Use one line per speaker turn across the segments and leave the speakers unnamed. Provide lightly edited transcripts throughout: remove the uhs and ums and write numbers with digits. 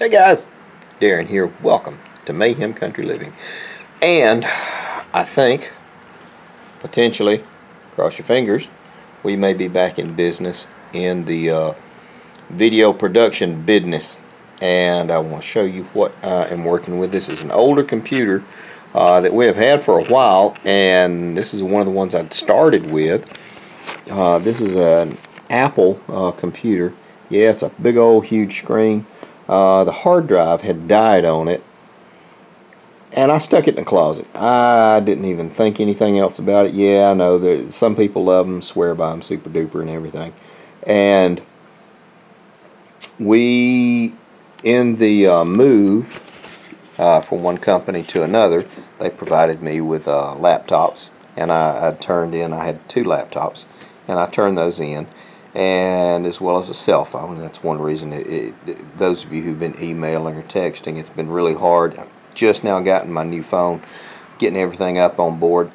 Hey guys, Darren here. Welcome to Mayhem Country Living. And I think, potentially, cross your fingers, we may be back in business in the video production business. And I want to show you what I am working with. This is an older computer that we have had for a while, and this is one of the ones I started with. This is an Apple computer. Yeah, it's a big old huge screen. The hard drive had died on it, and I stuck it in the closet. I didn't even think anything else about it. Yeah, I know that some people love them, swear by them, super duper and everything. And we, in the move from one company to another, they provided me with laptops, and I had 2 laptops, and I turned those in, and as well as a cell phone. That's one reason those of you who've been emailing or texting, it's been really hard. I've just now gotten my new phone, getting everything up on board.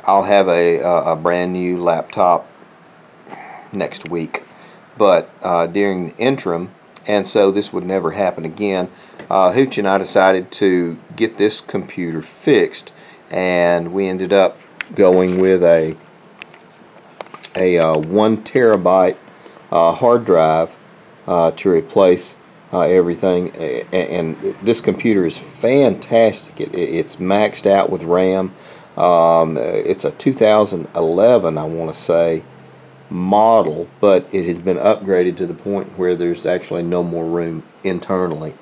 I'll have a brand new laptop next week, but during the interim, and so this would never happen again, Hooch and I decided to get this computer fixed, and we ended up going with a 1 terabyte hard drive to replace everything. And this computer is fantastic. It's maxed out with RAM. It's a 2011, I want to say, model, but it has been upgraded to the point where there's actually no more room internally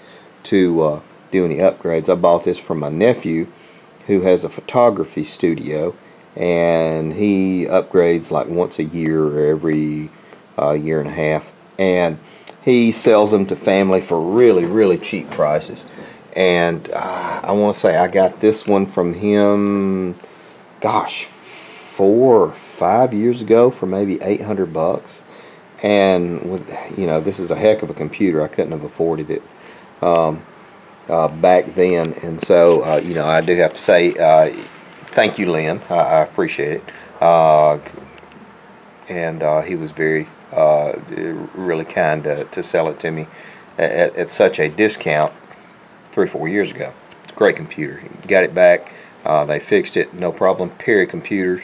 to do any upgrades. I bought this from my nephew, who has a photography studio, and he upgrades like once a year or every year and a half, and he sells them to family for really cheap prices. And I want to say I got this one from him, gosh, 4 or 5 years ago for maybe 800 bucks. And with, this is a heck of a computer. I couldn't have afforded it back then. And so I do have to say thank you, Lynn. I appreciate it. And he was really kind to sell it to me at such a discount 3 or 4 years ago. Great computer. Got it back. They fixed it, no problem. Perry Computers,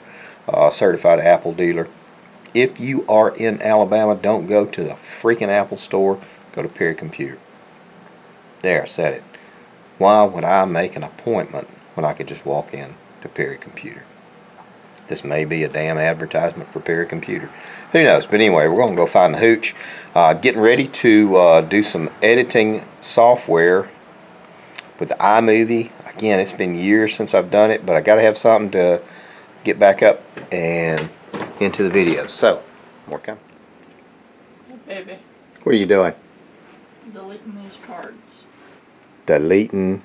certified Apple dealer. If you are in Alabama, don't go to the freaking Apple store. Go to Perry Computer. There, I said it. Why would I make an appointment when I could just walk in to Perry Computer? This may be a damn advertisement for Perry Computer. Who knows? But anyway, we're going to go find the Hooch. Getting ready to do some editing software with the iMovie. Again, it's been years since I've done it, but I got to have something to get back up and into the videos. So, more coming.
Hey, baby.
What are you doing?
Deleting these cards.
Deleting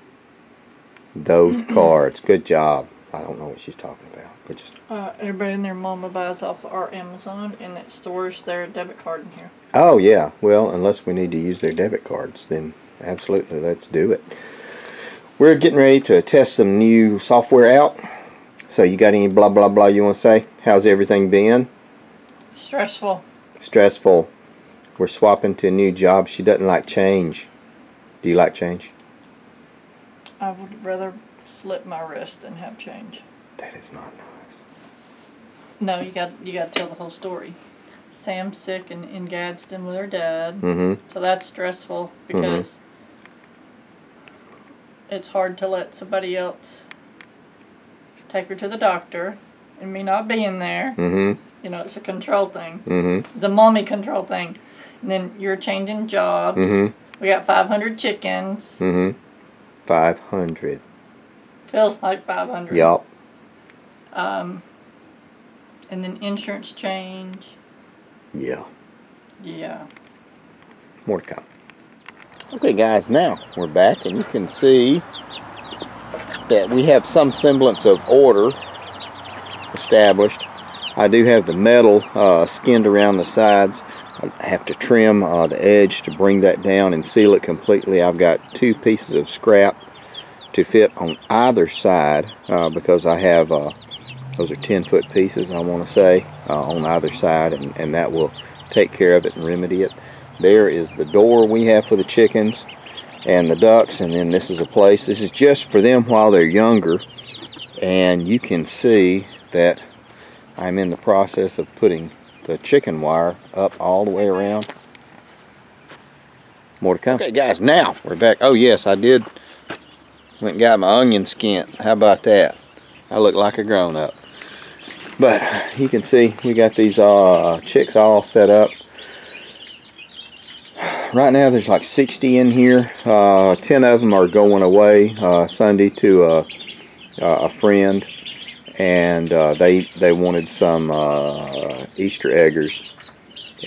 those cards. Good job. I don't know what she's talking about. But just
everybody and their mama buys off of our Amazon, and it stores their debit card in here.
Oh yeah. Well, unless we need to use their debit cards, then absolutely, let's do it. We're getting ready to test some new software out. So you got any blah blah blah you want to say? How's everything been?
Stressful.
Stressful. We're swapping to a new job. She doesn't like change. Do you like change?
I would rather slip my wrist than have change.
That is not nice.
No, you got to tell the whole story. Sam's sick in Gadsden with her dad. So that's stressful because it's hard to let somebody else take her to the doctor and me not being there. It's a control thing. It's a mommy control thing. And then you're changing jobs. We got 500 chickens.
500.
Feels like 500.
Yup.
And then insurance change.
Yeah.
Yeah.
More to come. Okay guys, now we're back, and you can see that we have some semblance of order established. I do have the metal skinned around the sides. I have to trim the edge to bring that down and seal it completely. I've got 2 pieces of scrap to fit on either side because I have those are 10-foot pieces, I want to say, on either side, and that will take care of it and remedy it. There is the door we have for the chickens. and the ducks, and then this is a place. This is just for them while they're younger, and you can see that I'm in the process of putting the chicken wire up all the way around. More to come. Okay guys, now we're back. Oh yes, I did went and got my onion skint. How about that? I look like a grown-up. But you can see we got these chicks all set up. Right now there's like 60 in here. 10 of them are going away Sunday to a friend, and they wanted some Easter eggers,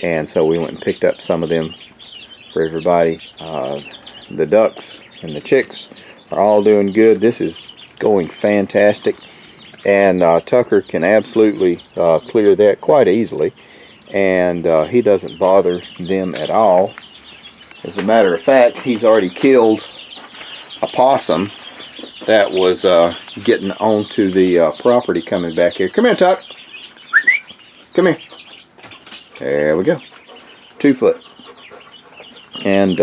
and so we went and picked up some of them for everybody. The ducks and the chicks are all doing good. This is going fantastic, and Tucker can absolutely clear that quite easily, and he doesn't bother them at all. As a matter of fact, he's already killed a possum that was getting onto the property coming back here. Come here, Tuck. Come here. There we go. 2 foot. And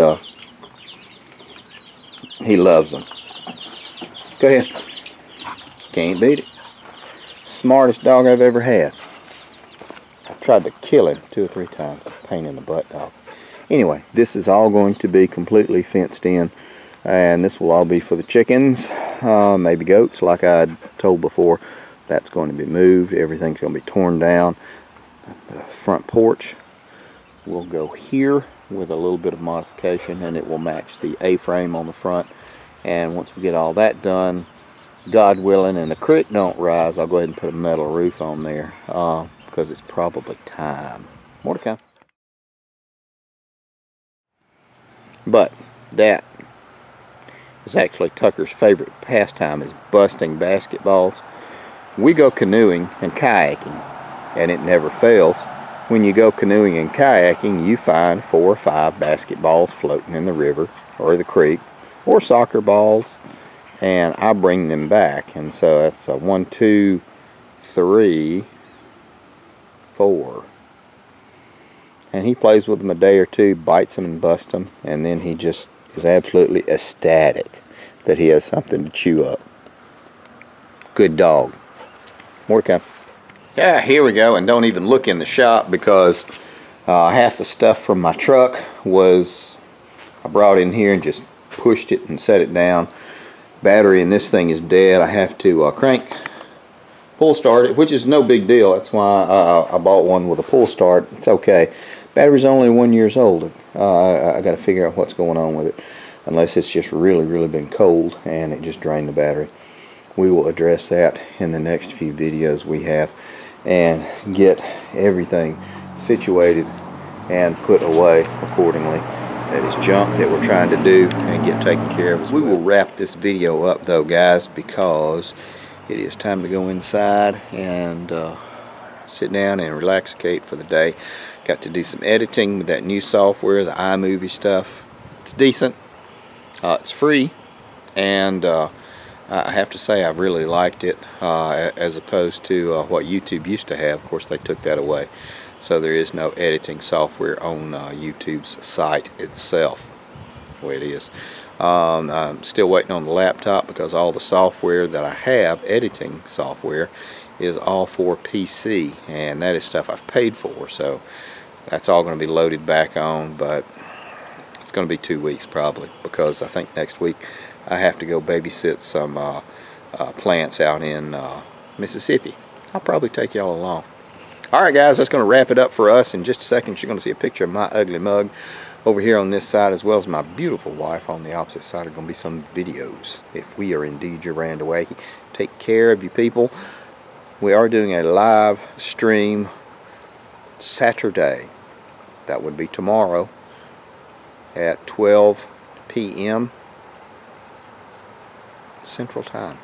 he loves them. Go ahead. Can't beat it. Smartest dog I've ever had. I tried to kill him 2 or 3 times. Pain in the butt, dog. Anyway, this is all going to be completely fenced in, and this will all be for the chickens, maybe goats, like I told before. That's going to be moved. Everything's going to be torn down. The front porch will go here with a little bit of modification, and it will match the A-frame on the front. And once we get all that done, God willing, and the creek don't rise, I'll go ahead and put a metal roof on there, because it's probably time. More to come. But that is actually Tucker's favorite pastime, is busting basketballs. We go canoeing and kayaking, and it never fails. When you go canoeing and kayaking, you find 4 or 5 basketballs floating in the river or the creek, or soccer balls, and I bring them back. And so that's a 1, 2, 3, 4. And he plays with them a day or two, bites them and busts them, and then he just is absolutely ecstatic that he has something to chew up. Good dog. More to come. Yeah, here we go, and don't even look in the shop, because half the stuff from my truck was, I brought in here and just pushed it and set it down. Battery in this thing is dead. I have to pull start it, which is no big deal. That's why I bought one with a pull start. It's okay. Battery's only 1 year old. I got to figure out what's going on with it, unless it's just really been cold and it just drained the battery. We will address that in the next few videos we have, and get everything situated and put away accordingly. That is junk that we're trying to do and get taken care of as well. We will wrap this video up though, guys, because it is time to go inside and sit down and relaxate for the day. Got to do some editing with that new software, the iMovie stuff. It's decent. It's free, and I have to say I've really liked it, as opposed to what YouTube used to have. Of course, they took that away. So there is no editing software on YouTube's site itself, the way it is. I'm still waiting on the laptop, because all the software that I have, editing software, is all for PC, and that is stuff I've paid for. So that's all going to be loaded back on, but it's going to be 2 weeks probably, because I think next week I have to go babysit some plants out in Mississippi. I'll probably take y'all along. Alright guys, that's going to wrap it up for us. In just a second you're going to see a picture of my ugly mug over here on this side, as well as my beautiful wife on the opposite side. Are going to be some videos, if we are indeed your Randawaki. Take care of you people. We are doing a live stream Saturday. That would be tomorrow at 12 p.m. Central Time.